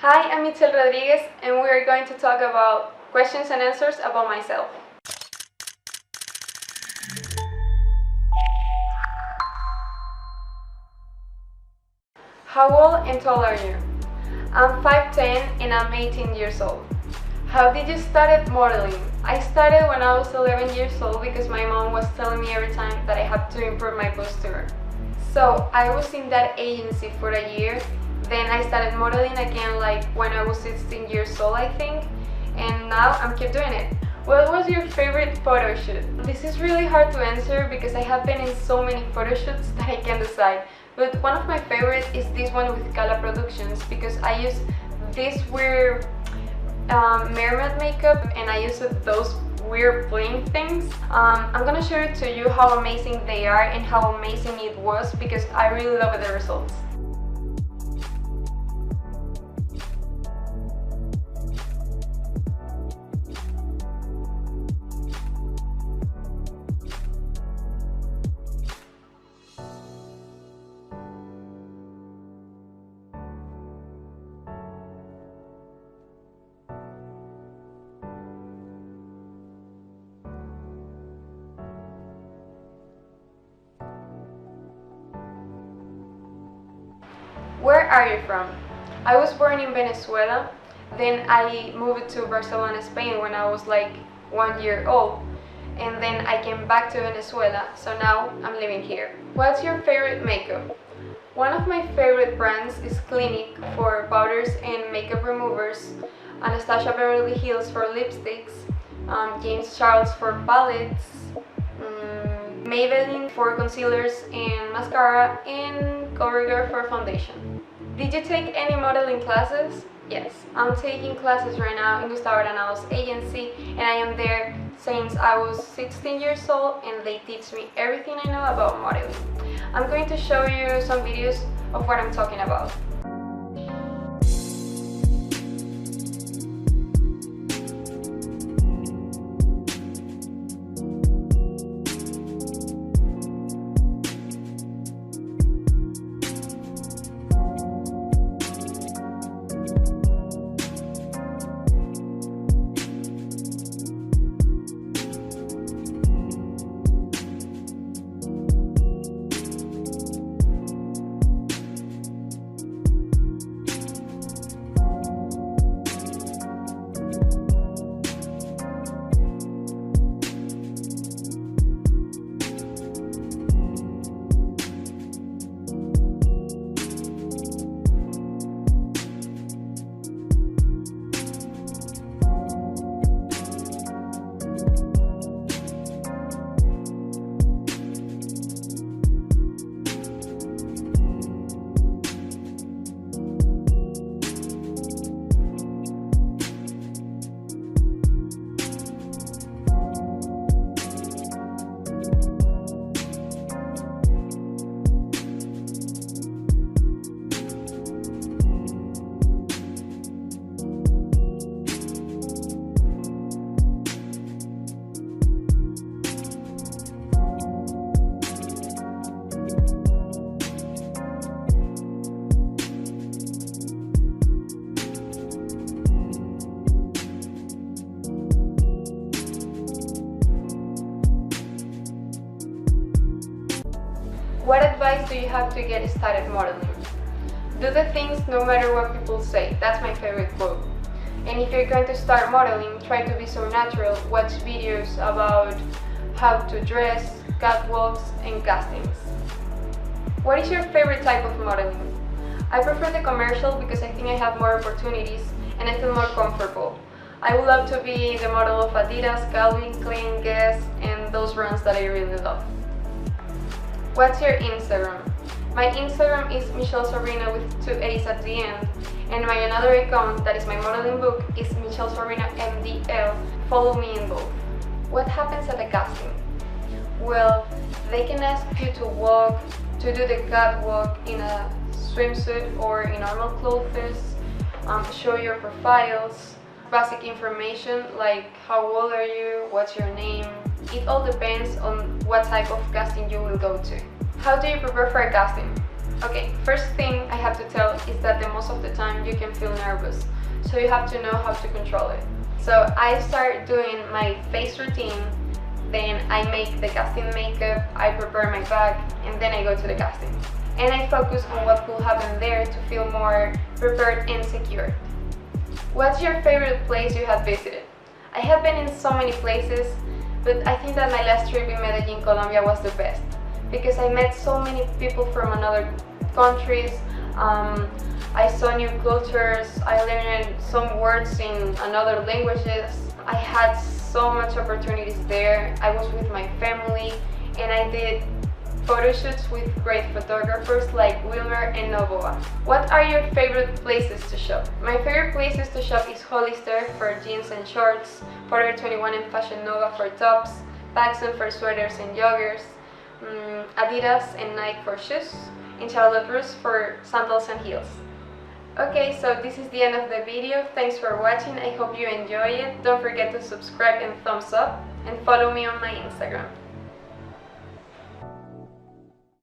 Hi, I'm Itzel Rodriguez, and we are going to talk about questions and answers about myself. How old and tall are you? I'm 5'10" and I'm 18 years old. How did you start modeling? I started when I was 11 years old because my mom was telling me every time that I had to improve my posture. So I was in that agency for a year. Then I started modeling again like when I was 16 years old, I think, and now I'm keep doing it. What was your favorite photo shoot? This is really hard to answer because I have been in so many photo shoots that I can't decide. But one of my favorites is this one with Gala Productions because I use this weird mermaid makeup and I use those weird bling things. I'm gonna show it to you how amazing they are and how amazing it was because I really love the results. Where are you from? I was born in Venezuela, then I moved to Barcelona, Spain when I was like 1 year old, and then I came back to Venezuela, so now I'm living here. What's your favorite makeup? One of my favorite brands is Clinique for powders and makeup removers, Anastasia Beverly Hills for lipsticks, James Charles for palettes, Maybelline for concealers and mascara, and COMPCARD for foundation. Did you take any modeling classes? Yes, I'm taking classes right now in Gustavo Arenado's agency, and I am there since I was 16 years old, and they teach me everything I know about modeling. I'm going to show you some videos of what I'm talking about. What advice do you have to get started modeling? Do the things no matter what people say. That's my favorite quote. And if you're going to start modeling, try to be so natural. Watch videos about how to dress, catwalks, and castings. What is your favorite type of modeling? I prefer the commercial because I think I have more opportunities and I feel more comfortable. I would love to be the model of Adidas, Calvin Klein, Guess, and those brands that I really love. What's your Instagram? My Instagram is Michelle Sobrina with 2 A's at the end, and my another account that is my modeling book is Michelle Sobrina MDL. Follow me in both. What happens at the casting? Well, they can ask you to walk, to do the catwalk in a swimsuit or in normal clothes, show your profiles, basic information like how old are you, what's your name. It all depends on what type of casting you will go to. How do you prepare for a casting? Okay, first thing I have to tell is that the most of the time you can feel nervous, so you have to know how to control it. So I start doing my face routine, then I make the casting makeup, I prepare my bag, and then I go to the casting. And I focus on what will happen there to feel more prepared and secure. What's your favorite place you have visited? I have been in so many places, but I think that my last trip in Medellin, Colombia was the best, because I met so many people from another countries. I saw new cultures, I learned some words in another languages. I had so much opportunities there. I was with my family and I did photo shoots with great photographers like Wilmer and Novoa. What are your favorite places to shop? My favorite places to shop is Hollister for jeans and shorts, Forever 21 and Fashion Nova for tops, Paxson for sweaters and joggers, Adidas and Nike for shoes, and Charlotte Russe for sandals and heels. Okay, so this is the end of the video. Thanks for watching. I hope you enjoy it. Don't forget to subscribe and thumbs up, and follow me on my Instagram.